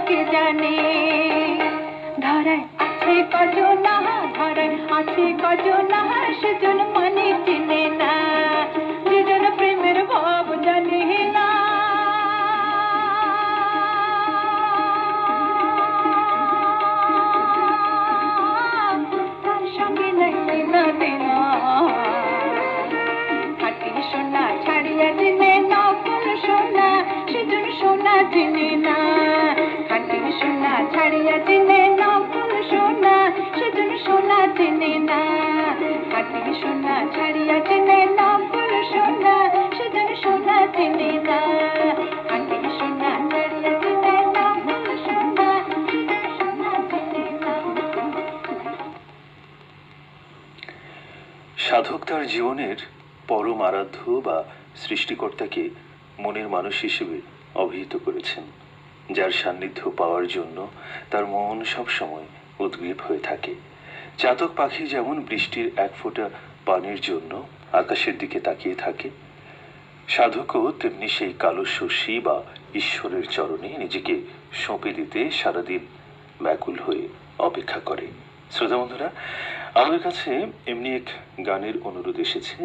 কে জানে। ধরায় আছে কজনা, ধরায় আছে কজনা, সেজন মানে চিনে না, যেজন প্রেমের ভাব জানে না। তার সঙ্গে নাই না দেনা, খাঁটি সোনা ছাড়িয়া দিনে নকল সোনা, সেজন সোনা চিনে না। খাঁটি সোনা ছাড়িয়া দিনে নকল সোনা, সেজন সোনা চিনে না। খাঁটি সোনা ছাড়িয়া দিনে নকল সোনা, সেজন সোনা চিনে না। খাঁটি সোনা ছাড়িয়া দিনে নকল সোনা, সেজন সোনা চিনে না। সাধক তার জীবনের পরম আরাধ্য বা সৃষ্টিকর্তাকে মনের মানুষ হিসেবে অভিহিত করেছেন, যার সান্নিধ্য পাওয়ার জন্য তার মন সব সময় উদ্গ্রীব হয়ে থাকে। চাতক পাখি যেমন বৃষ্টির এক ফোঁটা পানির জন্য আকাশের দিকে তাকিয়ে থাকে, সাধকও তেমনি সেই কালো শশী বা ঈশ্বরের চরণে নিজেকে সঁপে দিতে সারাদিন ব্যাকুল হয়ে অপেক্ষা করে। শ্রোতা বন্ধুরা, আমাদের কাছে এমনি এক গানের অনুরোধ এসেছে।